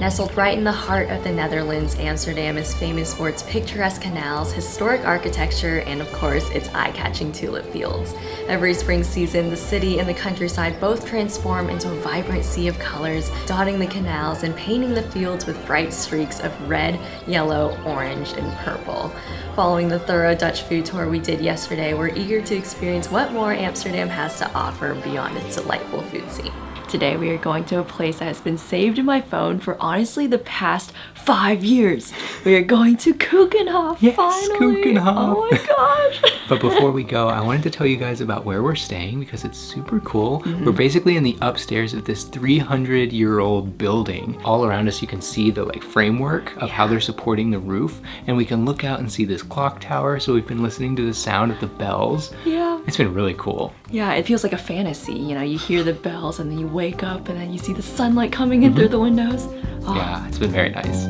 Nestled right in the heart of the Netherlands, Amsterdam is famous for its picturesque canals, historic architecture, and of course, its eye-catching tulip fields. Every spring season, the city and the countryside both transform into a vibrant sea of colors, dotting the canals and painting the fields with bright streaks of red, yellow, orange, and purple. Following the thorough Dutch food tour we did yesterday, we're eager to experience what more Amsterdam has to offer beyond its delightful food scene. Today we are going to a place that has been saved in my phone for honestly the past 5 years. We are going to Keukenhof, yes, finally! Keukenhof. Oh my gosh! But before we go, I wanted to tell you guys about where we're staying because it's super cool. We're basically in the upstairs of this 300-year-old building. All around us you can see the framework of how they're supporting the roof, and we can look out and see this clock tower, so we've been listening to the sound of the bells. Yeah. It's been really cool. Yeah, it feels like a fantasy. You know, you hear the bells and then you wake up and then you see the sunlight coming in through the windows. Oh. Yeah, it's been very nice.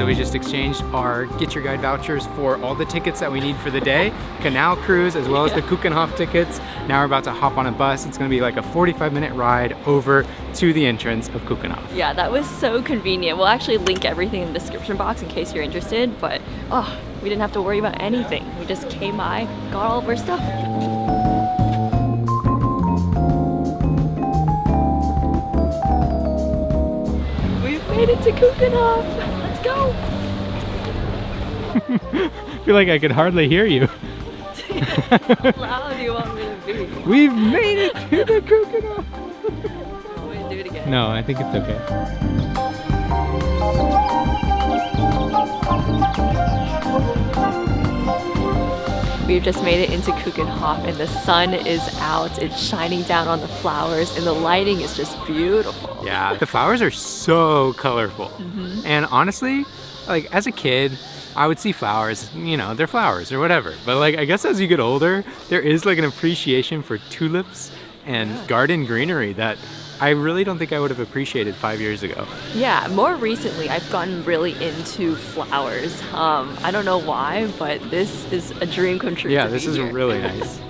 We just exchanged our Get Your Guide vouchers for all the tickets that we need for the day, canal cruise, as well as the Keukenhof tickets. Now we're about to hop on a bus. It's gonna be like a 45-minute ride over to the entrance of Keukenhof. Yeah, that was so convenient. We'll actually link everything in the description box in case you're interested, but oh, we didn't have to worry about anything. We just came by, got all of our stuff. We've made it to Keukenhof. Let's go. I feel like I could hardly hear you. How loud do you want me to be? We've made it to the Keukenhof. Want me to do it again? No, I think it's okay. We've just made it into Keukenhof and the sun is out. It's shining down on the flowers and the lighting is just beautiful. Yeah, the flowers are so colorful. And honestly, like as a kid, I would see flowers, you know, they're flowers or whatever. But like, I guess as you get older, there is like an appreciation for tulips and garden greenery that I really don't think I would have appreciated 5 years ago. Yeah, more recently I've gotten really into flowers. I don't know why, but this is a dream come true. Yeah, this is here. really nice.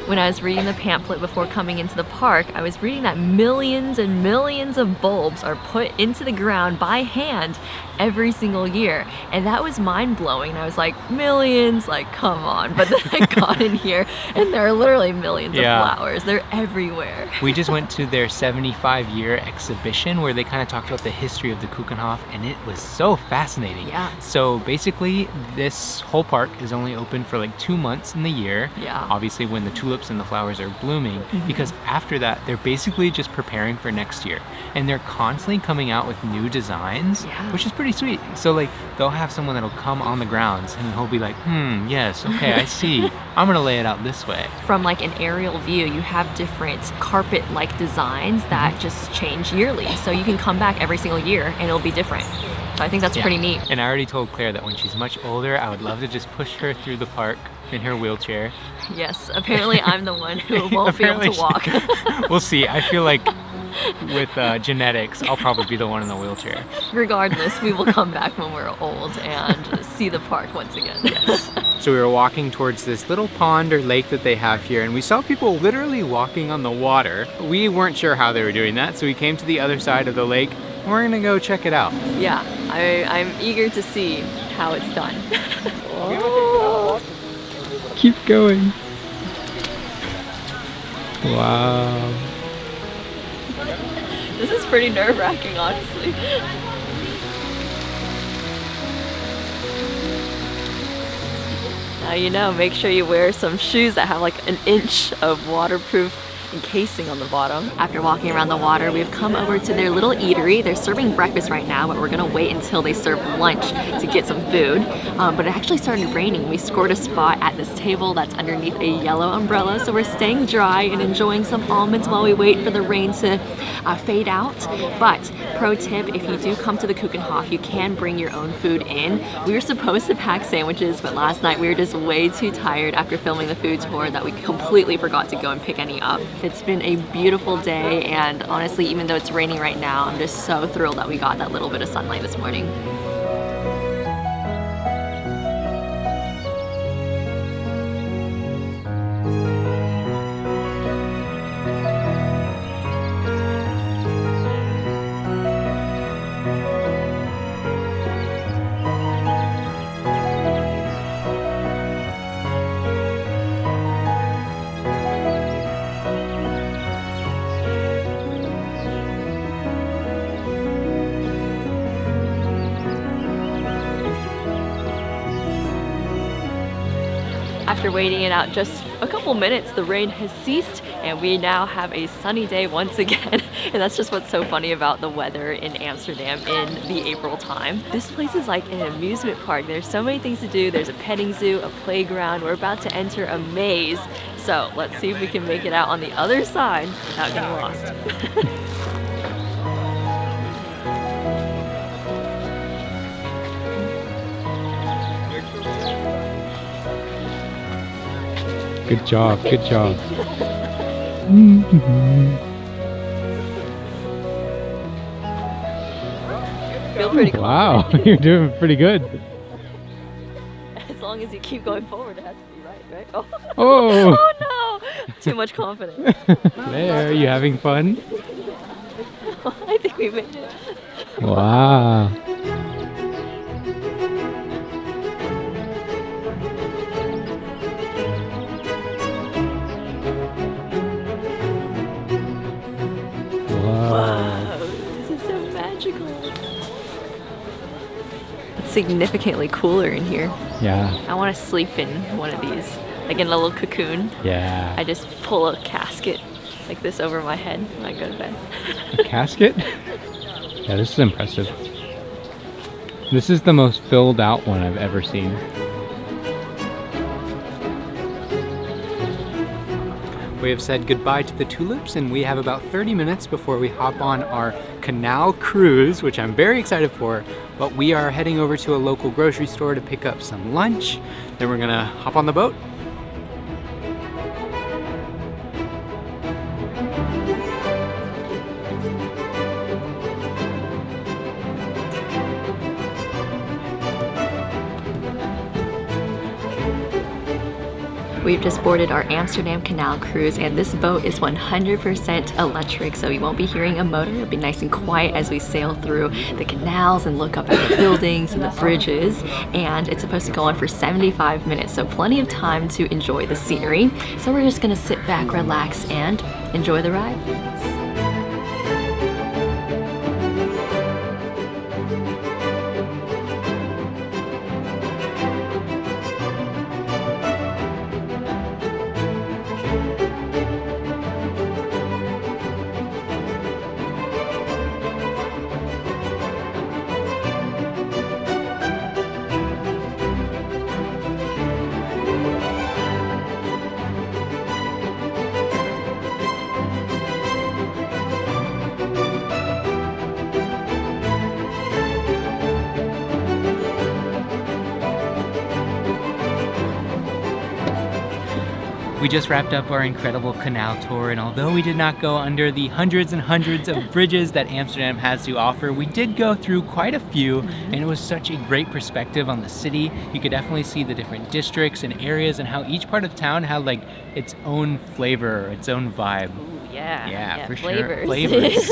When I was reading the pamphlet before coming into the park, I was reading that millions and millions of bulbs are put into the ground by hand every single year. And that was mind-blowing. I was like, millions? Like, come on. But then I got in here and there are literally millions of flowers. They're everywhere. We just went to their 75-year exhibition where they kind of talked about the history of the Keukenhof, and it was so fascinating. Yeah. So basically, this whole park is only open for like 2 months in the year. Yeah. Obviously when the tulips and the flowers are blooming, because after that, they're basically just preparing for next year. And they're constantly coming out with new designs, which is pretty sweet. So like, they'll have someone that'll come on the grounds and he'll be like, yes, okay, I see. I'm gonna lay it out this way. From like an aerial view, you have different carpet-like designs that just change yearly. So you can come back every single year and it'll be different. So I think that's pretty neat. And I already told Claire that when she's much older, I would love to just push her through the park in her wheelchair. Yes, apparently I'm the one who won't be able to walk. We'll see. I feel like with genetics, I'll probably be the one in the wheelchair. Regardless, we will come back when we're old and see the park once again. Yes. So we were walking towards this little pond or lake that they have here, and we saw people literally walking on the water. We weren't sure how they were doing that, so we came to the other side of the lake, and we're gonna go check it out. Yeah, I'm eager to see how it's done. Keep going. Wow. This is pretty nerve-wracking, honestly. Now you know, make sure you wear some shoes that have like an inch of waterproof encasing on the bottom. After walking around the water, we've come over to their little eatery. They're serving breakfast right now, but we're gonna wait until they serve lunch to get some food. But it actually started raining. We scored a spot at this table that's underneath a yellow umbrella, so we're staying dry and enjoying some almonds while we wait for the rain to fade out. But pro tip, if you do come to the Keukenhof, you can bring your own food in. We were supposed to pack sandwiches, but last night we were just way too tired after filming the food tour that we completely forgot to go and pick any up. It's been a beautiful day, and honestly, even though it's raining right now, I'm just so thrilled that we got that little bit of sunlight this morning. After waiting it out just a couple minutes, the rain has ceased and we now have a sunny day once again. And that's just what's so funny about the weather in Amsterdam in the April time. This place is like an amusement park. There's so many things to do. There's a petting zoo, a playground. We're about to enter a maze. So let's see if we can make it out on the other side without getting lost. Good job, good job. Feel pretty cool. Wow, you're doing pretty good. As long as you keep going forward, it has to be right? Oh, Oh, oh no! Too much confidence. there, are you having fun? I think we made it. Wow. Wow, this is so magical. It's significantly cooler in here. Yeah. I want to sleep in one of these, like in a little cocoon. Yeah. I just pull a casket like this over my head and I go to bed. A casket? Yeah, this is impressive. This is the most filled out one I've ever seen. We have said goodbye to the tulips and we have about 30 minutes before we hop on our canal cruise, which I'm very excited for, but we are heading over to a local grocery store to pick up some lunch. Then we're gonna hop on the boat. We've just boarded our Amsterdam Canal cruise and this boat is 100% electric, so you won't be hearing a motor. It'll be nice and quiet as we sail through the canals and look up at the buildings and the bridges, and it's supposed to go on for 75 minutes, so plenty of time to enjoy the scenery. So we're just gonna sit back, relax, and enjoy the ride. We just wrapped up our incredible canal tour, and although we did not go under the hundreds and hundreds of bridges that Amsterdam has to offer, we did go through quite a few, and it was such a great perspective on the city. You could definitely see the different districts and areas and how each part of town had like its own flavor or its own vibe. Yeah, for flavors. sure. Flavors.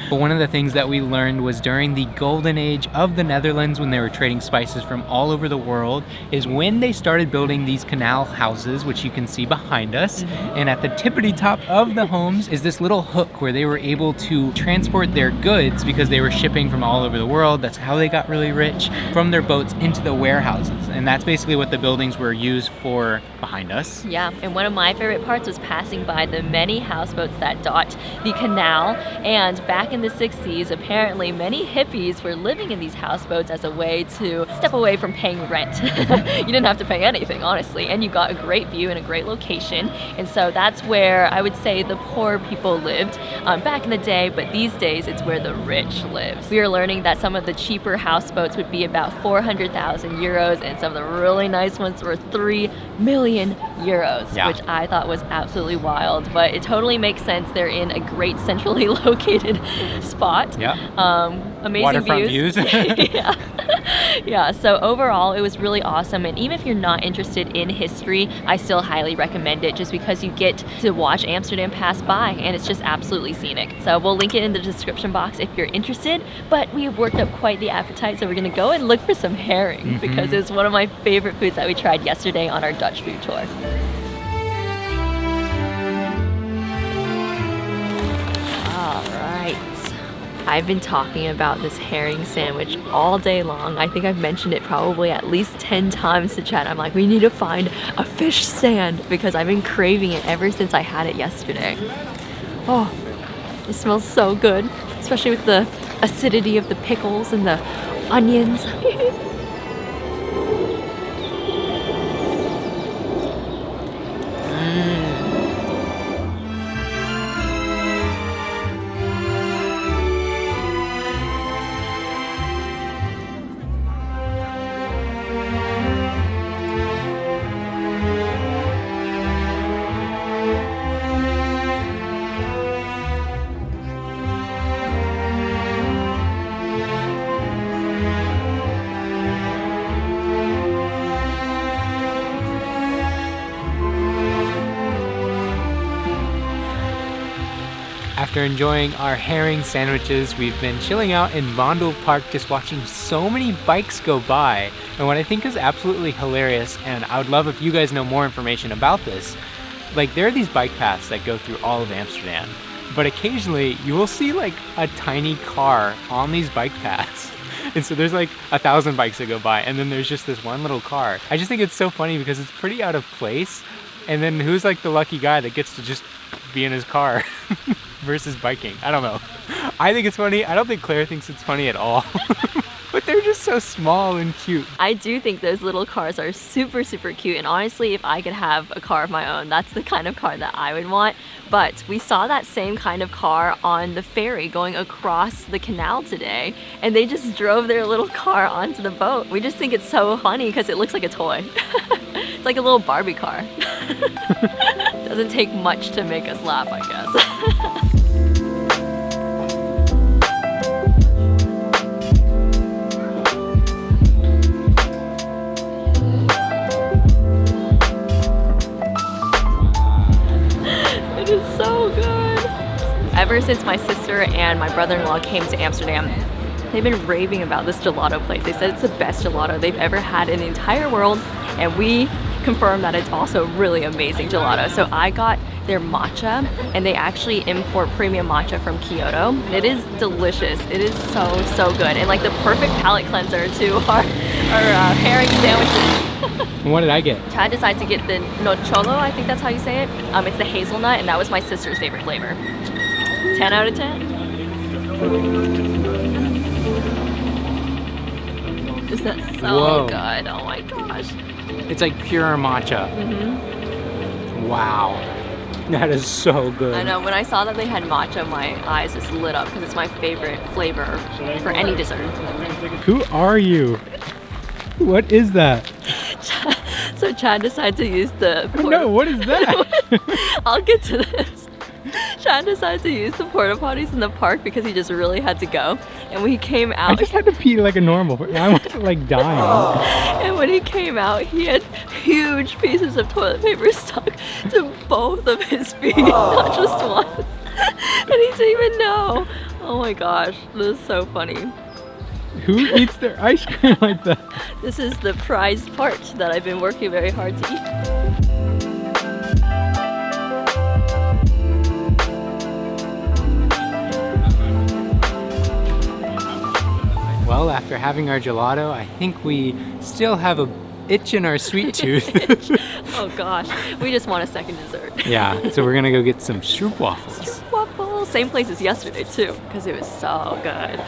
But one of the things that we learned was during the golden age of the Netherlands, when they were trading spices from all over the world, is when they started building these canal houses, which you can see behind us. And at the tippity top of the homes is this little hook where they were able to transport their goods, because they were shipping from all over the world. That's how they got really rich, from their boats into the warehouses. And that's basically what the buildings were used for behind us. Yeah, and one of my favorite parts was passing by the many houseboats that dot the canal. And back in the 60s, apparently many hippies were living in these houseboats as a way to step away from paying rent. You didn't have to pay anything, honestly, and you got a great view in a great location. And so that's where I would say the poor people lived back in the day, but these days it's where the rich lives. We are learning that some of the cheaper houseboats would be about 400,000 euros, and some of the really nice ones were 3 million euros, which I thought was absolutely wild, but it totally makes sense. They're in a great centrally located spot. Amazing waterfront views. Yeah, so overall it was really awesome, and even if you're not interested in history, I still highly recommend it, just because you get to watch Amsterdam pass by and it's just absolutely scenic. So we'll link it in the description box if you're interested, but we have worked up quite the appetite, so we're gonna go and look for some herring because it was one of my favorite foods that we tried yesterday on our Dutch food tour. Alright, I've been talking about this herring sandwich all day long. I think I've mentioned it probably at least 10 times to Chad. I'm like, we need to find a fish stand, because I've been craving it ever since I had it yesterday. Oh, it smells so good, especially with the acidity of the pickles and the onions. After enjoying our herring sandwiches, we've been chilling out in Vondel Park, just watching so many bikes go by. And what I think is absolutely hilarious, and I would love if you guys know more information about this, like there are these bike paths that go through all of Amsterdam, but occasionally you will see like a tiny car on these bike paths. And so there's like 1,000 bikes that go by, and then there's just this one little car. I just think it's so funny because it's pretty out of place. And then who's like the lucky guy that gets to just be in his car versus biking? I don't know. I think it's funny. I don't think Claire thinks it's funny at all. But they're just so small and cute. I do think those little cars are super, super cute. And honestly, if I could have a car of my own, that's the kind of car that I would want. But we saw that same kind of car on the ferry going across the canal today. And they just drove their little car onto the boat. We just think it's so funny because it looks like a toy. It's like a little Barbie car. Doesn't take much to make us laugh, I guess. It is so good. Ever since my sister and my brother-in-law came to Amsterdam, they've been raving about this gelato place. They said it's the best gelato they've ever had in the entire world, and we confirmed that it's also really amazing gelato. So I got their matcha, and they actually import premium matcha from Kyoto. It is delicious. It is so, so good, and like the perfect palate cleanser to our herring sandwiches. What did I get? Chad decided to get the nocholo, I think that's how you say it. It's the hazelnut, and that was my sister's favorite flavor. 10 out of 10. Is that so good? Oh my gosh. It's like pure matcha. Wow. That is so good. I know, when I saw that they had matcha, my eyes just lit up because it's my favorite flavor for any dessert. Who are you? What is that? So Chad decided to use the... No, what is that? I'll get to this. Chad decided to use the porta potties in the park because he just really had to go. And when he came out... I just had to pee like a normal person. I wasn't like dying. And when he came out, he had huge pieces of toilet paper stuck to both of his feet, not just one. didn't even know. Oh my gosh, this is so funny. Who eats their ice cream like that? This is the prized part that I've been working very hard to eat. Well, after having our gelato, I think we still have a itch in our sweet tooth. Oh gosh, we just want a second dessert. Yeah, so we're gonna go get some stroopwafels. Waffle, same place as yesterday too, because it was so good.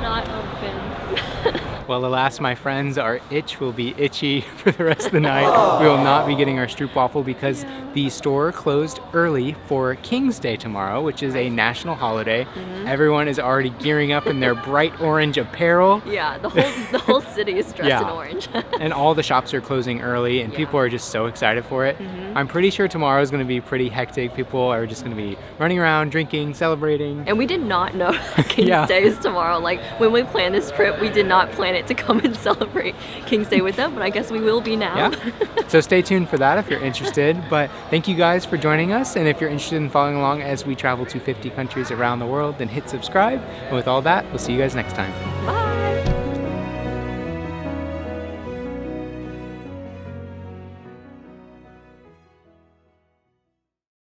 Not open. Well, alas, my friends, our itch will be itchy for the rest of the night. We will not be getting our stroopwafel because the store closed early for King's Day tomorrow, which is a national holiday. Everyone is already gearing up in their bright orange apparel. Yeah, the whole city is dressed in orange. And all the shops are closing early, and people are just so excited for it. I'm pretty sure tomorrow is going to be pretty hectic. People are just going to be running around, drinking, celebrating. And we did not know King's Day is tomorrow. Like, when we planned this trip, we did not plan it to come and celebrate King's Day with them, but I guess we will be now. Yeah. So stay tuned for that if you're interested. But thank you guys for joining us, and if you're interested in following along as we travel to 50 countries around the world, then hit subscribe. And with all that, we'll see you guys next time.